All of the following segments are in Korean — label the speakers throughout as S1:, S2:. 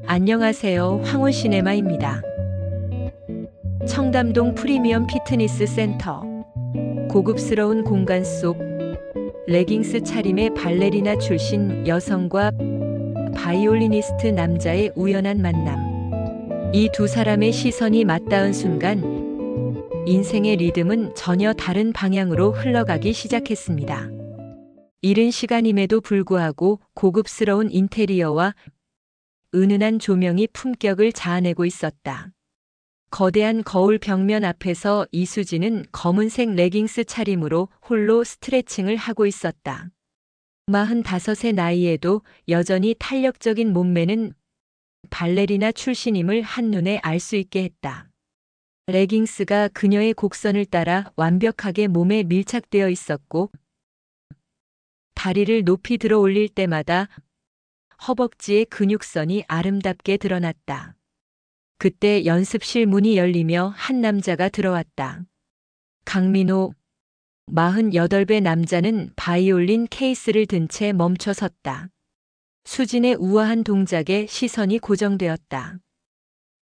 S1: 안녕하세요. 황혼시네마입니다. 청담동 프리미엄 피트니스 센터. 고급스러운 공간 속 레깅스 차림의 발레리나 출신 여성과 바이올리니스트 남자의 우연한 만남. 이 두 사람의 시선이 맞닿은 순간 인생의 리듬은 전혀 다른 방향으로 흘러가기 시작했습니다. 이른 시간임에도 불구하고 고급스러운 인테리어와 은은한 조명이 품격을 자아내고 있었다. 거대한 거울 벽면 앞에서 이수지는 검은색 레깅스 차림으로 홀로 스트레칭을 하고 있었다. 45의 나이에도 여전히 탄력적인 몸매는 발레리나 출신임을 한눈에 알 수 있게 했다. 레깅스가 그녀의 곡선을 따라 완벽하게 몸에 밀착되어 있었고, 다리를 높이 들어 올릴 때마다 허벅지의 근육선이 아름답게 드러났다. 그때 연습실 문이 열리며 한 남자가 들어왔다. 강민호, 48배 남자는 바이올린 케이스를 든 채 멈춰 섰다. 수진의 우아한 동작에 시선이 고정되었다.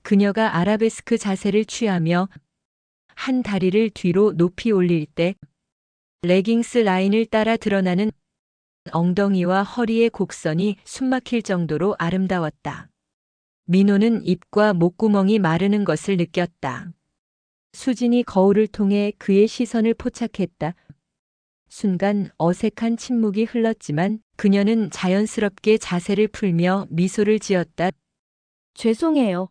S1: 그녀가 아라베스크 자세를 취하며 한 다리를 뒤로 높이 올릴 때 레깅스 라인을 따라 드러나는 엉덩이와 허리의 곡선이 숨막힐 정도로 아름다웠다. 민호는 입과 목구멍이 마르는 것을 느꼈다. 수진이 거울을 통해 그의 시선을 포착했다. 순간 어색한 침묵이 흘렀지만 그녀는 자연스럽게 자세를 풀며 미소를 지었다.
S2: 죄송해요.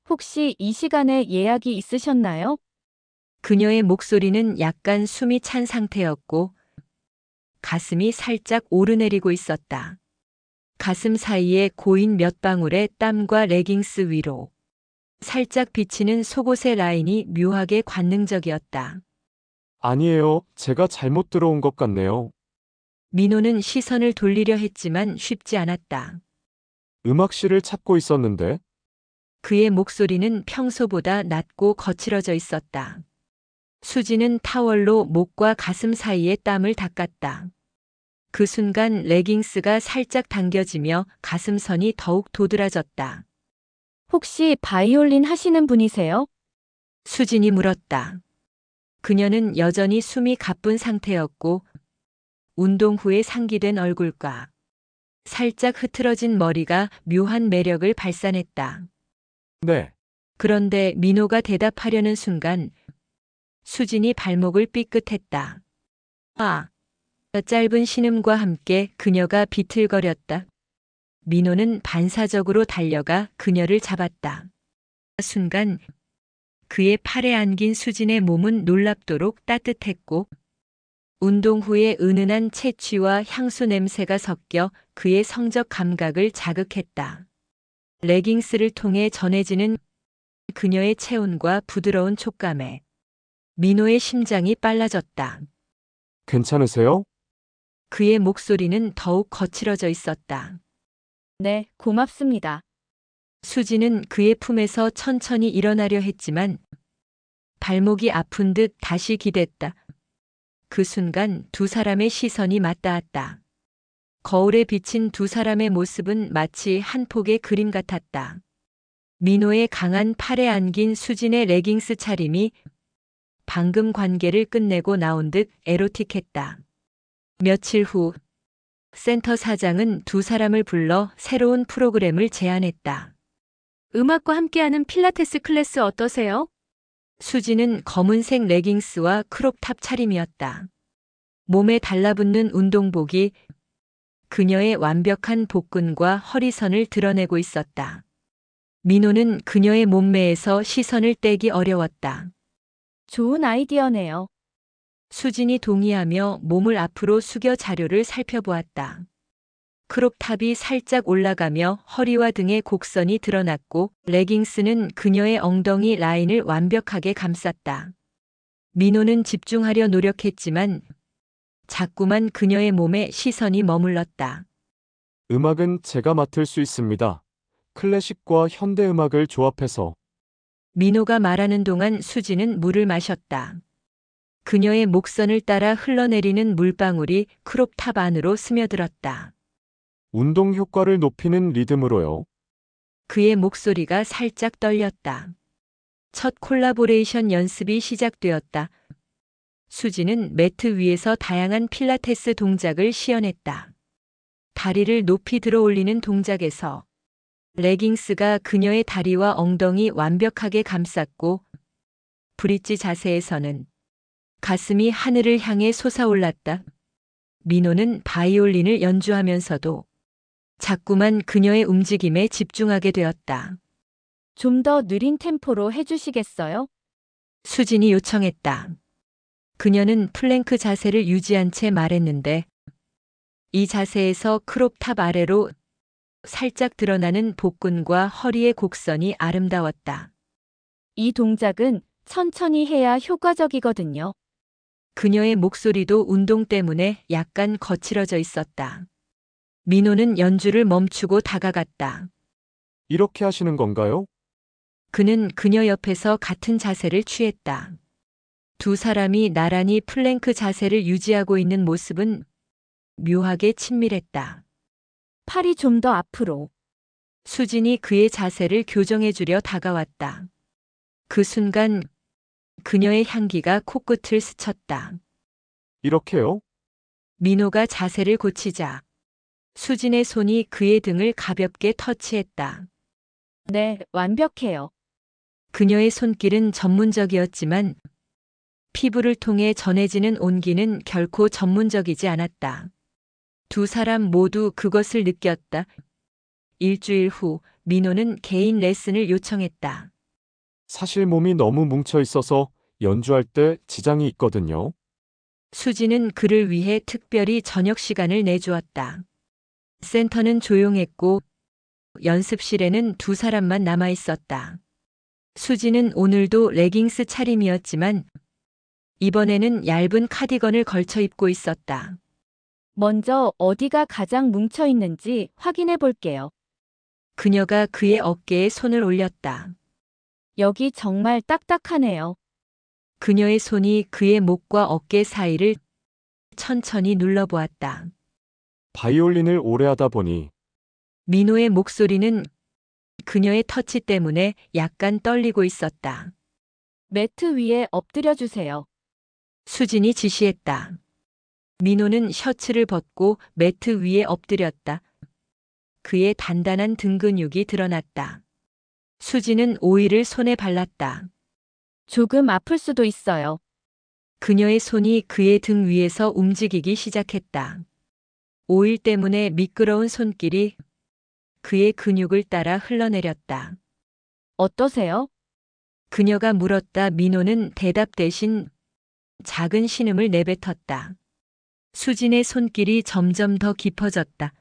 S2: 혹시 이 시간에 예약이 있으셨나요?
S1: 그녀의 목소리는 약간 숨이 찬 상태였고 가슴이 살짝 오르내리고 있었다. 가슴 사이에 고인 몇 방울의 땀과 레깅스 위로 살짝 비치는 속옷의 라인이 묘하게 관능적이었다.
S3: 아니에요. 제가 잘못 들어온 것 같네요.
S1: 민호는 시선을 돌리려 했지만 쉽지 않았다.
S3: 음악실을 찾고 있었는데.
S1: 그의 목소리는 평소보다 낮고 거칠어져 있었다. 수지는 타월로 목과 가슴 사이에 땀을 닦았다. 그 순간 레깅스가 살짝 당겨지며 가슴선이 더욱 도드라졌다.
S2: 혹시 바이올린 하시는 분이세요?
S1: 수진이 물었다. 그녀는 여전히 숨이 가쁜 상태였고 운동 후에 상기된 얼굴과 살짝 흐트러진 머리가 묘한 매력을 발산했다.
S3: 네.
S1: 그런데 민호가 대답하려는 순간 수진이 발목을 삐끗했다. 아! 짧은 신음과 함께 그녀가 비틀거렸다. 민호는 반사적으로 달려가 그녀를 잡았다. 순간 그의 팔에 안긴 수진의 몸은 놀랍도록 따뜻했고 운동 후에 은은한 채취와 향수 냄새가 섞여 그의 성적 감각을 자극했다. 레깅스를 통해 전해지는 그녀의 체온과 부드러운 촉감에 민호의 심장이 빨라졌다.
S3: 괜찮으세요?
S1: 그의 목소리는 더욱 거칠어져 있었다.
S2: 네, 고맙습니다.
S1: 수지는 그의 품에서 천천히 일어나려 했지만 발목이 아픈 듯 다시 기댔다. 그 순간 두 사람의 시선이 맞닿았다. 거울에 비친 두 사람의 모습은 마치 한 폭의 그림 같았다. 민호의 강한 팔에 안긴 수진의 레깅스 차림이 방금 관계를 끝내고 나온 듯 에로틱했다. 며칠 후 센터 사장은 두 사람을 불러 새로운 프로그램을 제안했다.
S4: 음악과 함께하는 필라테스 클래스 어떠세요?
S1: 수지는 검은색 레깅스와 크롭탑 차림이었다. 몸에 달라붙는 운동복이 그녀의 완벽한 복근과 허리선을 드러내고 있었다. 민호는 그녀의 몸매에서 시선을 떼기 어려웠다.
S2: 좋은 아이디어네요.
S1: 수진이 동의하며 몸을 앞으로 숙여 자료를 살펴보았다. 크롭탑이 살짝 올라가며 허리와 등의 곡선이 드러났고 레깅스는 그녀의 엉덩이 라인을 완벽하게 감쌌다. 민호는 집중하려 노력했지만 자꾸만 그녀의 몸에 시선이 머물렀다.
S3: 음악은 제가 맡을 수 있습니다. 클래식과 현대 음악을 조합해서.
S1: 민호가 말하는 동안 수지는 물을 마셨다. 그녀의 목선을 따라 흘러내리는 물방울이 크롭탑 안으로 스며들었다.
S3: 운동 효과를 높이는 리듬으로요.
S1: 그의 목소리가 살짝 떨렸다. 첫 콜라보레이션 연습이 시작되었다. 수지는 매트 위에서 다양한 필라테스 동작을 시연했다. 다리를 높이 들어 올리는 동작에서 레깅스가 그녀의 다리와 엉덩이 완벽하게 감쌌고, 브릿지 자세에서는 가슴이 하늘을 향해 솟아올랐다. 민호는 바이올린을 연주하면서도 자꾸만 그녀의 움직임에 집중하게 되었다.
S2: 좀 더 느린 템포로 해주시겠어요?
S1: 수진이 요청했다. 그녀는 플랭크 자세를 유지한 채 말했는데, 이 자세에서 크롭탑 아래로 살짝 드러나는 복근과 허리의 곡선이 아름다웠다.
S2: 이 동작은 천천히 해야 효과적이거든요.
S1: 그녀의 목소리도 운동 때문에 약간 거칠어져 있었다. 민호는 연주를 멈추고 다가갔다.
S3: 이렇게 하시는 건가요?
S1: 그는 그녀 옆에서 같은 자세를 취했다. 두 사람이 나란히 플랭크 자세를 유지하고 있는 모습은 묘하게 친밀했다.
S2: 팔이 좀 더 앞으로.
S1: 수진이 그의 자세를 교정해 주려 다가왔다. 그 순간 그녀의 향기가 코끝을 스쳤다.
S3: 이렇게요?
S1: 민호가 자세를 고치자 수진의 손이 그의 등을 가볍게 터치했다.
S2: 네, 완벽해요.
S1: 그녀의 손길은 전문적이었지만 피부를 통해 전해지는 온기는 결코 전문적이지 않았다. 두 사람 모두 그것을 느꼈다. 일주일 후 민호는 개인 레슨을 요청했다.
S3: 사실 몸이 너무 뭉쳐 있어서 연주할 때 지장이 있거든요.
S1: 수지는 그를 위해 특별히 저녁 시간을 내주었다. 센터는 조용했고 연습실에는 두 사람만 남아 있었다. 수지는 오늘도 레깅스 차림이었지만 이번에는 얇은 카디건을 걸쳐 입고 있었다.
S2: 먼저 어디가 가장 뭉쳐 있는지 확인해 볼게요.
S1: 그녀가 그의 어깨에 손을 올렸다.
S2: 여기 정말 딱딱하네요.
S1: 그녀의 손이 그의 목과 어깨 사이를 천천히 눌러보았다.
S3: 바이올린을 오래 하다 보니
S1: 민호의 목소리는 그녀의 터치 때문에 약간 떨리고 있었다.
S2: 매트 위에 엎드려 주세요.
S1: 수진이 지시했다. 민호는 셔츠를 벗고 매트 위에 엎드렸다. 그의 단단한 등 근육이 드러났다. 수진은 오일을 손에 발랐다.
S2: 조금 아플 수도 있어요.
S1: 그녀의 손이 그의 등 위에서 움직이기 시작했다. 오일 때문에 미끄러운 손길이 그의 근육을 따라 흘러내렸다.
S2: 어떠세요?
S1: 그녀가 물었다. 민호는 대답 대신 작은 신음을 내뱉었다. 수진의 손길이 점점 더 깊어졌다.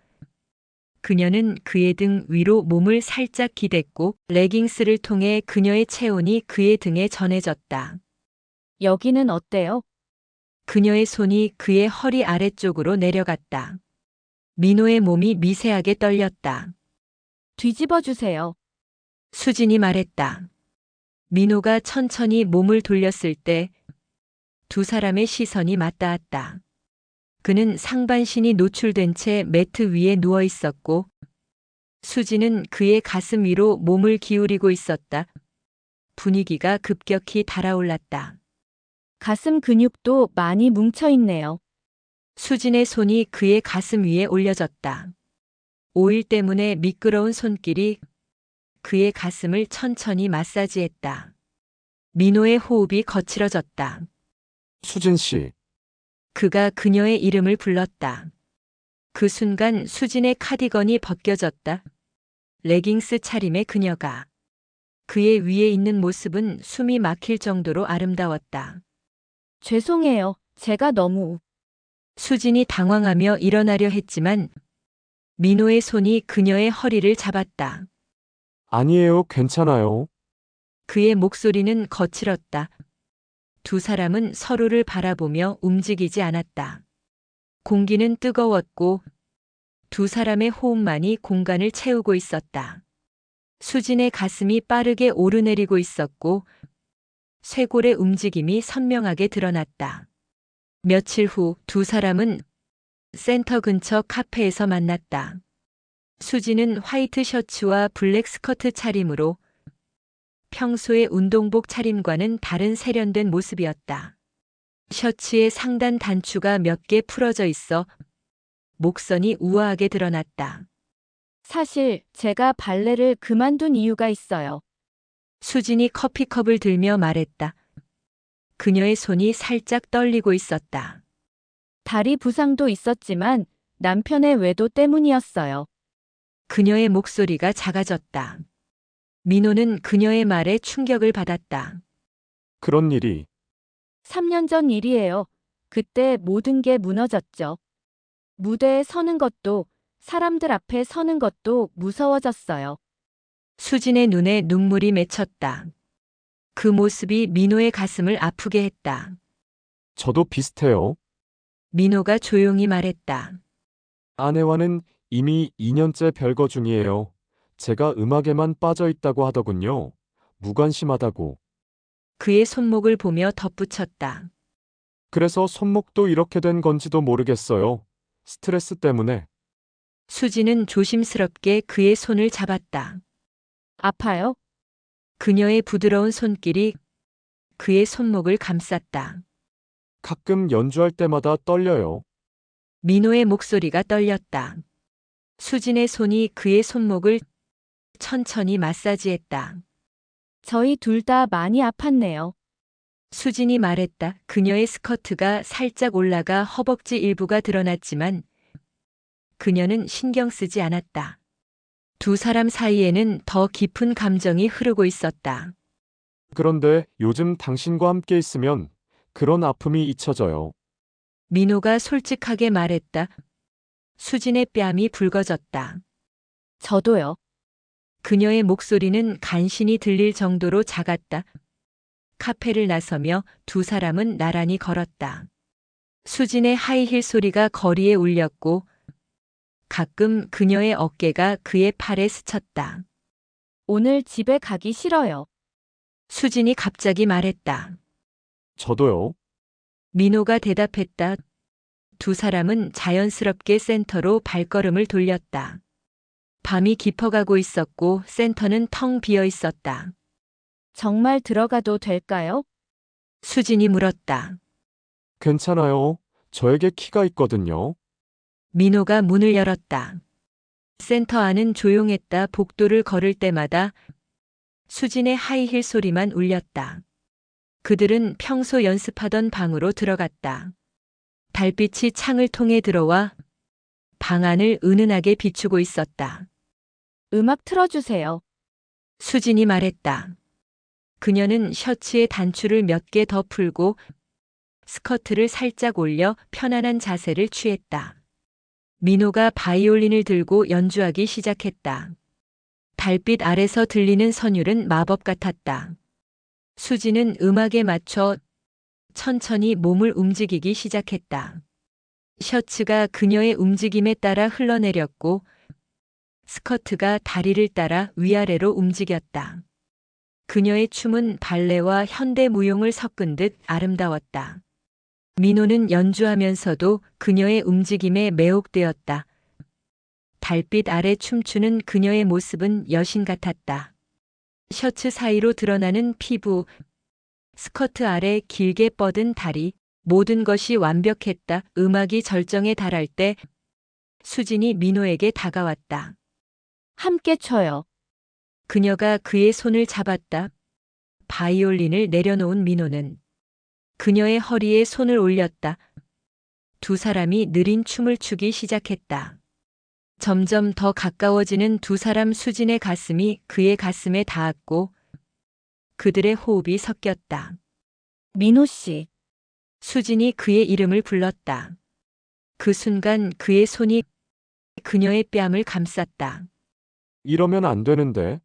S1: 그녀는 그의 등 위로 몸을 살짝 기댔고 레깅스를 통해 그녀의 체온이 그의 등에 전해졌다.
S2: 여기는 어때요?
S1: 그녀의 손이 그의 허리 아래쪽으로 내려갔다. 민호의 몸이 미세하게 떨렸다.
S2: 뒤집어 주세요.
S1: 수진이 말했다. 민호가 천천히 몸을 돌렸을 때 두 사람의 시선이 맞닿았다. 그는 상반신이 노출된 채 매트 위에 누워 있었고 수지는 그의 가슴 위로 몸을 기울이고 있었다. 분위기가 급격히 달아올랐다.
S2: 가슴 근육도 많이 뭉쳐 있네요.
S1: 수진의 손이 그의 가슴 위에 올려졌다. 오일 때문에 미끄러운 손길이 그의 가슴을 천천히 마사지했다. 민호의 호흡이 거칠어졌다.
S3: 수진 씨,
S1: 그가 그녀의 이름을 불렀다. 그 순간 수진의 카디건이 벗겨졌다. 레깅스 차림의 그녀가 그의 위에 있는 모습은 숨이 막힐 정도로 아름다웠다.
S2: 죄송해요. 제가 너무.
S1: 수진이 당황하며 일어나려 했지만 민호의 손이 그녀의 허리를 잡았다.
S3: 아니에요, 괜찮아요.
S1: 그의 목소리는 거칠었다. 두 사람은 서로를 바라보며 움직이지 않았다. 공기는 뜨거웠고 두 사람의 호흡만이 공간을 채우고 있었다. 수진의 가슴이 빠르게 오르내리고 있었고 쇄골의 움직임이 선명하게 드러났다. 며칠 후 두 사람은 센터 근처 카페에서 만났다. 수지는 화이트 셔츠와 블랙 스커트 차림으로 평소의 운동복 차림과는 다른 세련된 모습이었다. 셔츠의 상단 단추가 몇 개 풀어져 있어 목선이 우아하게 드러났다.
S2: 사실 제가 발레를 그만둔 이유가 있어요.
S1: 수진이 커피컵을 들며 말했다. 그녀의 손이 살짝 떨리고 있었다.
S2: 다리 부상도 있었지만 남편의 외도 때문이었어요.
S1: 그녀의 목소리가 작아졌다. 민호는 그녀의 말에 충격을 받았다.
S3: 그런 일이
S2: 3년 전 일이에요. 그때 모든 게 무너졌죠. 무대에 서는 것도, 사람들 앞에 서는 것도 무서워졌어요.
S1: 수진의 눈에 눈물이 맺혔다. 그 모습이 민호의 가슴을 아프게 했다.
S3: 저도 비슷해요.
S1: 민호가 조용히 말했다.
S3: 아내와는 이미 2년째 별거 중이에요. 제가 음악에만 빠져 있다고 하더군요. 무관심하다고.
S1: 그의 손목을 보며 덧붙였다.
S3: 그래서 손목도 이렇게 된 건지도 모르겠어요. 스트레스 때문에.
S1: 수진은 조심스럽게 그의 손을 잡았다.
S2: 아파요?
S1: 그녀의 부드러운 손길이 그의 손목을 감쌌다.
S3: 가끔 연주할 때마다 떨려요.
S1: 민호의 목소리가 떨렸다. 수진의 손이 그의 손목을 천천히 마사지했다.
S2: 저희 둘 다 많이 아팠네요.
S1: 수진이 말했다. 그녀의 스커트가 살짝 올라가 허벅지 일부가 드러났지만 그녀는 신경 쓰지 않았다. 두 사람 사이에는 더 깊은 감정이 흐르고 있었다.
S3: 그런데 요즘 당신과 함께 있으면 그런 아픔이 잊혀져요.
S1: 민호가 솔직하게 말했다. 수진의 뺨이 붉어졌다.
S2: 저도요.
S1: 그녀의 목소리는 간신히 들릴 정도로 작았다. 카페를 나서며 두 사람은 나란히 걸었다. 수진의 하이힐 소리가 거리에 울렸고 가끔 그녀의 어깨가 그의 팔에 스쳤다.
S2: 오늘 집에 가기 싫어요.
S1: 수진이 갑자기 말했다.
S3: 저도요.
S1: 민호가 대답했다. 두 사람은 자연스럽게 센터로 발걸음을 돌렸다. 밤이 깊어가고 있었고 센터는 텅 비어 있었다.
S2: 정말 들어가도 될까요?
S1: 수진이 물었다.
S3: 괜찮아요. 저에게 키가 있거든요.
S1: 민호가 문을 열었다. 센터 안은 조용했다. 복도를 걸을 때마다 수진의 하이힐 소리만 울렸다. 그들은 평소 연습하던 방으로 들어갔다. 달빛이 창을 통해 들어와 방 안을 은은하게 비추고 있었다.
S2: 음악 틀어주세요.
S1: 수진이 말했다. 그녀는 셔츠의 단추를 몇 개 더 풀고 스커트를 살짝 올려 편안한 자세를 취했다. 민호가 바이올린을 들고 연주하기 시작했다. 달빛 아래서 들리는 선율은 마법 같았다. 수지는 음악에 맞춰 천천히 몸을 움직이기 시작했다. 셔츠가 그녀의 움직임에 따라 흘러내렸고 스커트가 다리를 따라 위아래로 움직였다. 그녀의 춤은 발레와 현대 무용을 섞은 듯 아름다웠다. 민호는 연주하면서도 그녀의 움직임에 매혹되었다. 달빛 아래 춤추는 그녀의 모습은 여신 같았다. 셔츠 사이로 드러나는 피부, 스커트 아래 길게 뻗은 다리, 모든 것이 완벽했다. 음악이 절정에 달할 때 수진이 민호에게 다가왔다.
S2: 함께 쳐요.
S1: 그녀가 그의 손을 잡았다. 바이올린을 내려놓은 민호는 그녀의 허리에 손을 올렸다. 두 사람이 느린 춤을 추기 시작했다. 점점 더 가까워지는 두 사람. 수진의 가슴이 그의 가슴에 닿았고 그들의 호흡이 섞였다.
S2: 민호 씨,
S1: 수진이 그의 이름을 불렀다. 그 순간 그의 손이 그녀의 뺨을 감쌌다.
S3: 이러면 안 되는데.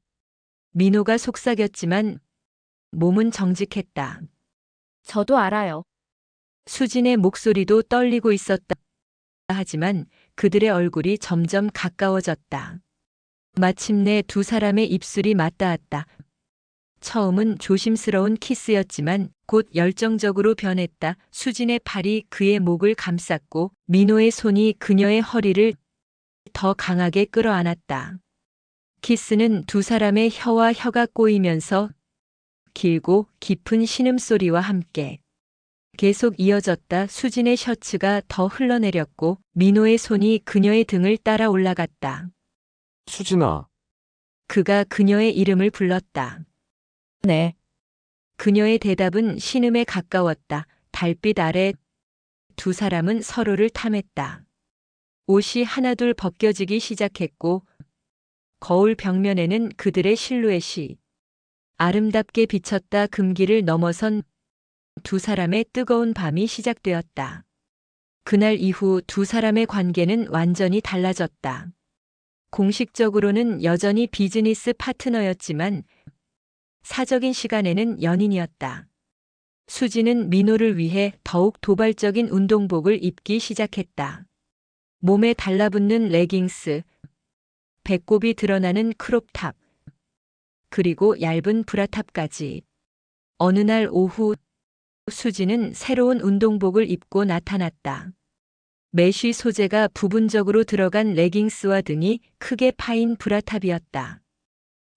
S1: 민호가 속삭였지만 몸은 정직했다.
S2: 저도 알아요.
S1: 수진의 목소리도 떨리고 있었다. 하지만 그들의 얼굴이 점점 가까워졌다. 마침내 두 사람의 입술이 맞닿았다. 처음은 조심스러운 키스였지만 곧 열정적으로 변했다. 수진의 팔이 그의 목을 감쌌고 민호의 손이 그녀의 허리를 더 강하게 끌어안았다. 키스는 두 사람의 혀와 혀가 꼬이면서 길고 깊은 신음소리와 함께 계속 이어졌다. 수진의 셔츠가 더 흘러내렸고 민호의 손이 그녀의 등을 따라 올라갔다.
S3: 수진아,
S1: 그가 그녀의 이름을 불렀다.
S2: 네.
S1: 그녀의 대답은 신음에 가까웠다. 달빛 아래 두 사람은 서로를 탐했다. 옷이 하나둘 벗겨지기 시작했고 거울 벽면에는 그들의 실루엣이 아름답게 비쳤다. 금기를 넘어선 두 사람의 뜨거운 밤이 시작되었다. 그날 이후 두 사람의 관계는 완전히 달라졌다. 공식적으로는 여전히 비즈니스 파트너였지만 사적인 시간에는 연인이었다. 수지는 민호를 위해 더욱 도발적인 운동복을 입기 시작했다. 몸에 달라붙는 레깅스, 배꼽이 드러나는 크롭탑, 그리고 얇은 브라탑까지. 어느 날 오후 수지는 새로운 운동복을 입고 나타났다. 메쉬 소재가 부분적으로 들어간 레깅스와 등이 크게 파인 브라탑이었다.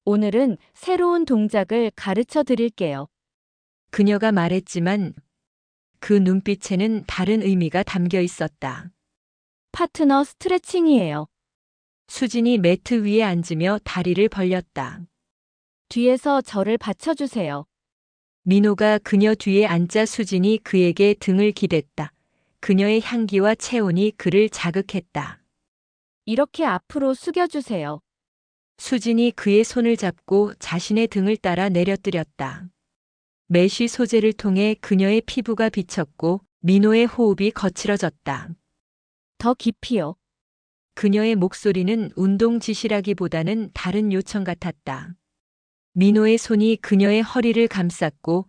S2: 오늘은 새로운 동작을 가르쳐 드릴게요.
S1: 그녀가 말했지만 그 눈빛에는 다른 의미가 담겨 있었다.
S2: 파트너 스트레칭이에요.
S1: 수진이 매트 위에 앉으며 다리를 벌렸다.
S2: 뒤에서 저를 받쳐주세요.
S1: 민호가 그녀 뒤에 앉자 수진이 그에게 등을 기댔다. 그녀의 향기와 체온이 그를 자극했다.
S2: 이렇게 앞으로 숙여주세요.
S1: 수진이 그의 손을 잡고 자신의 등을 따라 내려뜨렸다. 메쉬 소재를 통해 그녀의 피부가 비쳤고 민호의 호흡이 거칠어졌다.
S2: 더 깊이요.
S1: 그녀의 목소리는 운동 지시라기보다는 다른 요청 같았다. 민호의 손이 그녀의 허리를 감쌌고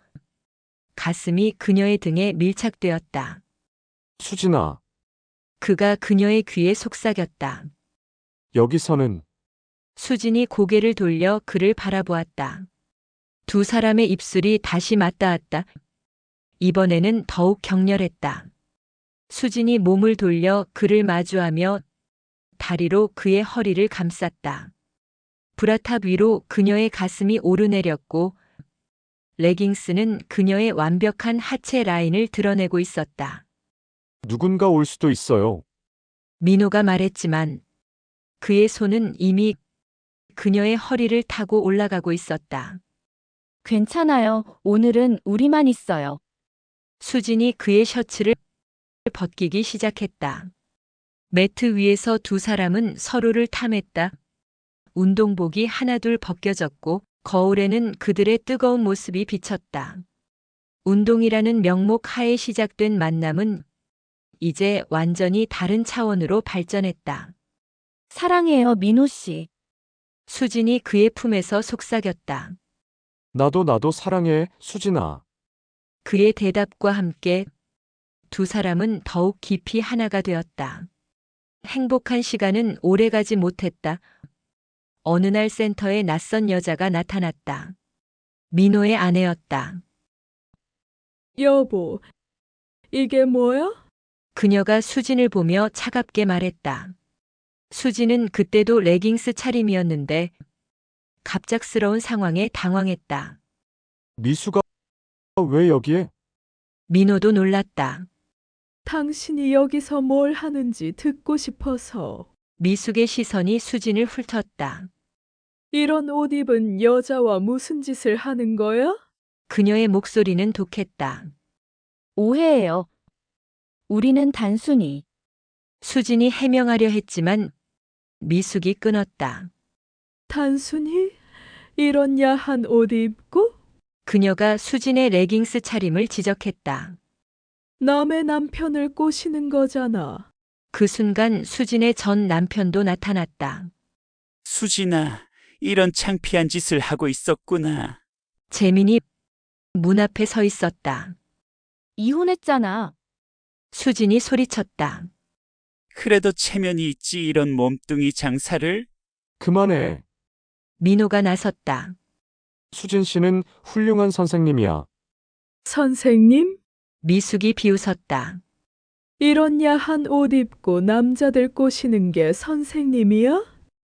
S1: 가슴이 그녀의 등에 밀착되었다.
S3: 수진아,
S1: 그가 그녀의 귀에 속삭였다.
S3: 여기서는
S1: 수진이 고개를 돌려 그를 바라보았다. 두 사람의 입술이 다시 맞닿았다. 이번에는 더욱 격렬했다. 수진이 몸을 돌려 그를 마주하며 다리로 그의 허리를 감쌌다. 브라탑 위로 그녀의 가슴이 오르내렸고 레깅스는 그녀의 완벽한 하체 라인을 드러내고 있었다.
S3: 누군가 올 수도 있어요.
S1: 민호가 말했지만 그의 손은 이미 그녀의 허리를 타고 올라가고 있었다.
S2: 괜찮아요. 오늘은 우리만 있어요.
S1: 수진이 그의 셔츠를 벗기기 시작했다. 매트 위에서 두 사람은 서로를 탐했다. 운동복이 하나둘 벗겨졌고 거울에는 그들의 뜨거운 모습이 비쳤다. 운동이라는 명목 하에 시작된 만남은 이제 완전히 다른 차원으로 발전했다.
S2: 사랑해요, 민호 씨.
S1: 수진이 그의 품에서 속삭였다.
S3: 나도 사랑해, 수진아.
S1: 그의 대답과 함께 두 사람은 더욱 깊이 하나가 되었다. 행복한 시간은 오래가지 못했다. 어느 날 센터에 낯선 여자가 나타났다. 민호의 아내였다.
S5: 여보, 이게 뭐야?
S1: 그녀가 수진을 보며 차갑게 말했다. 수진은 그때도 레깅스 차림이었는데 갑작스러운 상황에 당황했다.
S3: 미수가 왜 여기에?
S1: 민호도 놀랐다.
S5: 당신이 여기서 뭘 하는지 듣고 싶어서.
S1: 미숙의 시선이 수진을 훑었다.
S5: 이런 옷 입은 여자와 무슨 짓을 하는 거야?
S1: 그녀의 목소리는 독했다.
S2: 오해예요. 우리는 단순히
S1: 수진이 해명하려 했지만 미숙이 끊었다.
S5: 단순히 이런 야한 옷 입고
S1: 그녀가 수진의 레깅스 차림을 지적했다.
S5: 남의 남편을 꼬시는 거잖아.
S1: 그 순간 수진의 전 남편도 나타났다.
S6: 수진아, 이런 창피한 짓을 하고 있었구나.
S1: 재민이 문 앞에 서 있었다.
S2: 이혼했잖아.
S1: 수진이 소리쳤다.
S6: 그래도 체면이 있지 이런 몸뚱이 장사를?
S3: 그만해.
S1: 민호가 나섰다.
S3: 수진 씨는 훌륭한 선생님이야.
S5: 선생님?
S1: 미숙이 비웃었다.
S5: 이런 야한 옷 입고 남자들 꼬시는 게 선생님이야?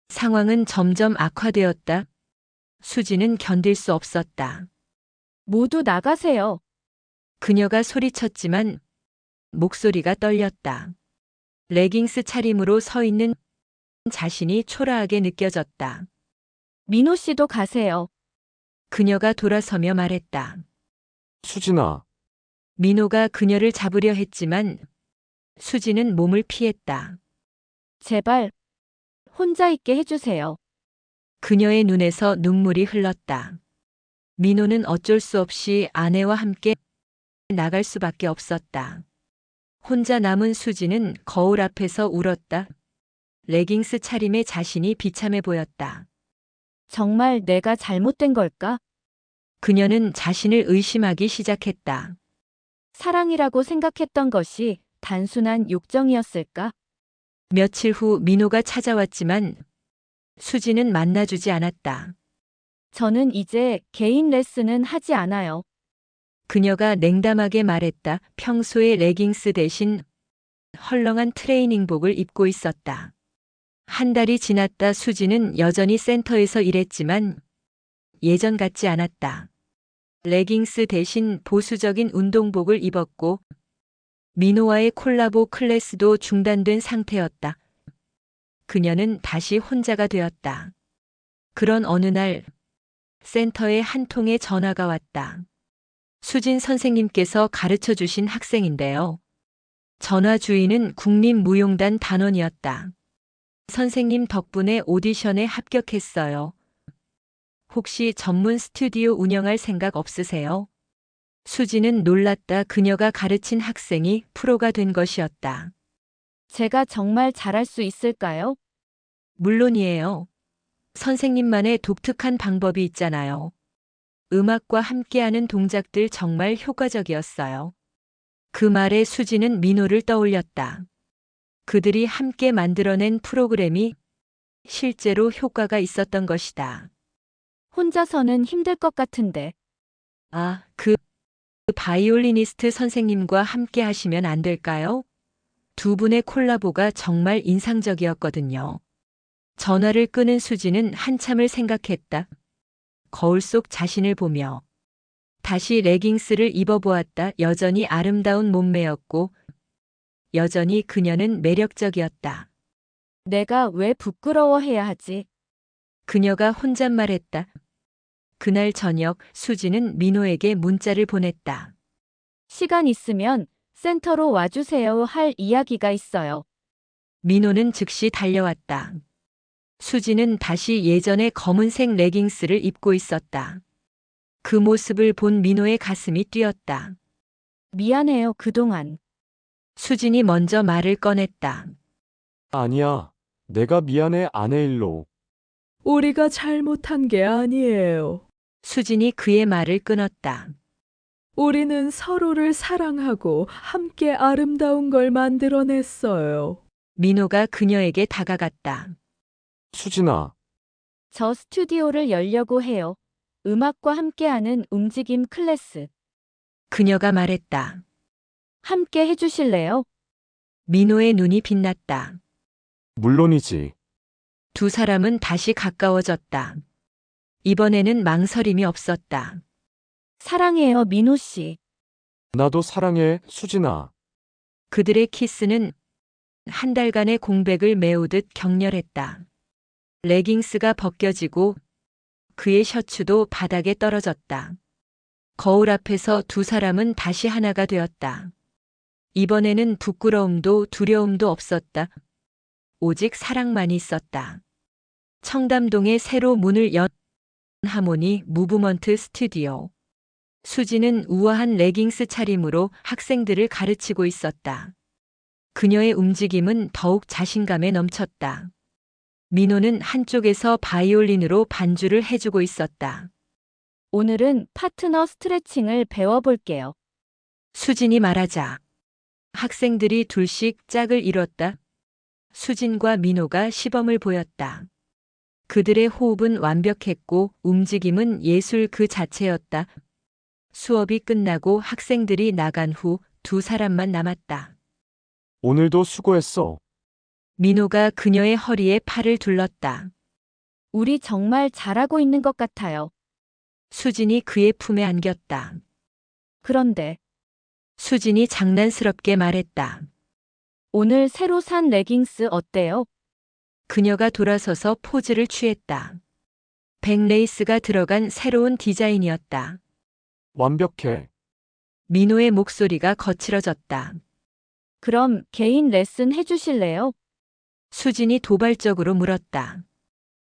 S1: 상황은 점점 악화되었다. 수지는 견딜 수 없었다.
S2: 모두 나가세요.
S1: 그녀가 소리쳤지만 목소리가 떨렸다. 레깅스 차림으로 서 있는 자신이 초라하게 느껴졌다.
S2: 민호 씨도 가세요.
S1: 그녀가 돌아서며 말했다.
S3: 수진아,
S1: 민호가 그녀를 잡으려 했지만 수지는 몸을 피했다.
S2: 제발 혼자 있게 해주세요.
S1: 그녀의 눈에서 눈물이 흘렀다. 민호는 어쩔 수 없이 아내와 함께 나갈 수밖에 없었다. 혼자 남은 수지는 거울 앞에서 울었다. 레깅스 차림의 자신이 비참해 보였다.
S2: 정말 내가 잘못된 걸까?
S1: 그녀는 자신을 의심하기 시작했다.
S2: 사랑이라고 생각했던 것이 단순한 욕정이었을까?
S1: 며칠 후 민호가 찾아왔지만 수지는 만나주지 않았다.
S2: 저는 이제 개인 레슨은 하지 않아요.
S1: 그녀가 냉담하게 말했다. 평소에 레깅스 대신 헐렁한 트레이닝복을 입고 있었다. 한 달이 지났다. 수지는 여전히 센터에서 일했지만 예전 같지 않았다. 레깅스 대신 보수적인 운동복을 입었고 민호와의 콜라보 클래스도 중단된 상태였다. 그녀는 다시 혼자가 되었다. 그런 어느 날 센터에 한 통의 전화가 왔다. 수진 선생님께서 가르쳐 주신 학생인데요. 전화 주인은 국립무용단 단원이었다. 선생님 덕분에 오디션에 합격했어요. 혹시 전문 스튜디오 운영할 생각 없으세요? 수지는 놀랐다. 그녀가 가르친 학생이 프로가 된 것이었다.
S2: 제가 정말 잘할 수 있을까요?
S1: 물론이에요. 선생님만의 독특한 방법이 있잖아요. 음악과 함께하는 동작들 정말 효과적이었어요. 그 말에 수지는 민호를 떠올렸다. 그들이 함께 만들어낸 프로그램이 실제로 효과가 있었던 것이다.
S2: 혼자서는 힘들 것 같은데.
S1: 아, 그 바이올리니스트 선생님과 함께 하시면 안 될까요? 두 분의 콜라보가 정말 인상적이었거든요. 전화를 끄는 수지는 한참을 생각했다. 거울 속 자신을 보며 다시 레깅스를 입어보았다. 여전히 아름다운 몸매였고 여전히 그녀는 매력적이었다.
S2: 내가 왜 부끄러워해야 하지?
S1: 그녀가 혼잣말했다. 그날 저녁 수지는 민호에게 문자를 보냈다.
S2: 시간 있으면 센터로 와주세요 할 이야기가 있어요.
S1: 민호는 즉시 달려왔다. 수지는 다시 예전의 검은색 레깅스를 입고 있었다. 그 모습을 본 민호의 가슴이 뛰었다.
S2: 미안해요, 그동안.
S1: 수진이 먼저 말을 꺼냈다.
S3: 아니야. 내가 미안해, 아내 일로.
S5: 우리가 잘못한 게 아니에요.
S1: 수진이 그의 말을 끊었다.
S5: 우리는 서로를 사랑하고 함께 아름다운 걸 만들어냈어요.
S1: 민호가 그녀에게 다가갔다.
S3: 수진아,
S2: 저 스튜디오를 열려고 해요. 음악과 함께하는 움직임 클래스.
S1: 그녀가 말했다.
S2: 함께 해주실래요?
S1: 민호의 눈이 빛났다.
S3: 물론이지.
S1: 두 사람은 다시 가까워졌다. 이번에는 망설임이 없었다.
S2: 사랑해요, 민호 씨.
S3: 나도 사랑해, 수진아.
S1: 그들의 키스는 한 달간의 공백을 메우듯 격렬했다. 레깅스가 벗겨지고 그의 셔츠도 바닥에 떨어졌다. 거울 앞에서 두 사람은 다시 하나가 되었다. 이번에는 부끄러움도 두려움도 없었다. 오직 사랑만이 있었다. 청담동에 새로 문을 연 하모니 무브먼트 스튜디오. 수지는 우아한 레깅스 차림으로 학생들을 가르치고 있었다. 그녀의 움직임은 더욱 자신감에 넘쳤다. 민호는 한쪽에서 바이올린으로 반주를 해주고 있었다.
S2: 오늘은 파트너 스트레칭을 배워볼게요.
S1: 수진이 말하자 학생들이 둘씩 짝을 이뤘다. 수진과 민호가 시범을 보였다. 그들의 호흡은 완벽했고 움직임은 예술 그 자체였다. 수업이 끝나고 학생들이 나간 후 두 사람만 남았다.
S3: 오늘도 수고했어.
S1: 민호가 그녀의 허리에 팔을 둘렀다.
S2: 우리 정말 잘하고 있는 것 같아요.
S1: 수진이 그의 품에 안겼다.
S2: 그런데
S1: 수진이 장난스럽게 말했다.
S2: 오늘 새로 산 레깅스 어때요?
S1: 그녀가 돌아서서 포즈를 취했다. 백레이스가 들어간 새로운 디자인이었다.
S3: 완벽해.
S1: 민호의 목소리가 거칠어졌다.
S2: 그럼 개인 레슨 해주실래요?
S1: 수진이 도발적으로 물었다.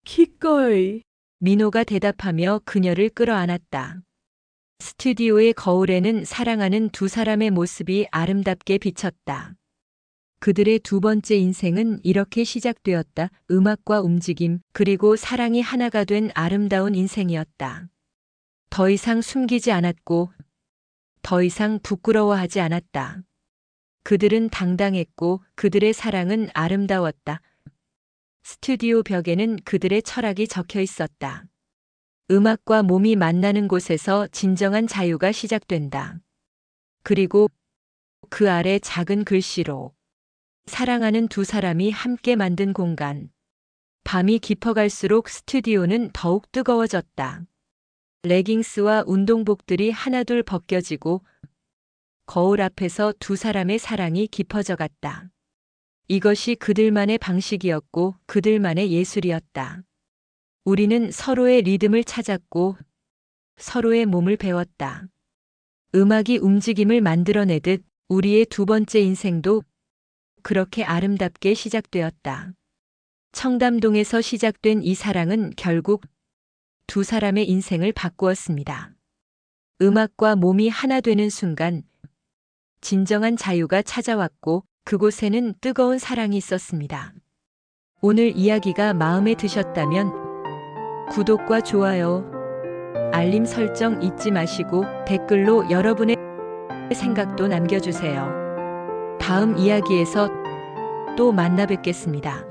S5: 기꺼이.
S1: 민호가 대답하며 그녀를 끌어안았다. 스튜디오의 거울에는 사랑하는 두 사람의 모습이 아름답게 비쳤다. 그들의 두 번째 인생은 이렇게 시작되었다. 음악과 움직임, 그리고 사랑이 하나가 된 아름다운 인생이었다. 더 이상 숨기지 않았고, 더 이상 부끄러워하지 않았다. 그들은 당당했고, 그들의 사랑은 아름다웠다. 스튜디오 벽에는 그들의 철학이 적혀 있었다. 음악과 몸이 만나는 곳에서 진정한 자유가 시작된다. 그리고 그 아래 작은 글씨로 사랑하는 두 사람이 함께 만든 공간. 밤이 깊어갈수록 스튜디오는 더욱 뜨거워졌다. 레깅스와 운동복들이 하나둘 벗겨지고 거울 앞에서 두 사람의 사랑이 깊어져 갔다. 이것이 그들만의 방식이었고 그들만의 예술이었다. 우리는 서로의 리듬을 찾았고 서로의 몸을 배웠다. 음악이 움직임을 만들어내듯 우리의 두 번째 인생도 그렇게 아름답게 시작되었다. 청담동에서 시작된 이 사랑은 결국 두 사람의 인생을 바꾸었습니다. 음악과 몸이 하나 되는 순간 진정한 자유가 찾아왔고 그곳에는 뜨거운 사랑이 있었습니다. 오늘 이야기가 마음에 드셨다면 구독과 좋아요, 알림 설정 잊지 마시고 댓글로 여러분의 생각도 남겨주세요. 다음 이야기에서 또 만나 뵙겠습니다.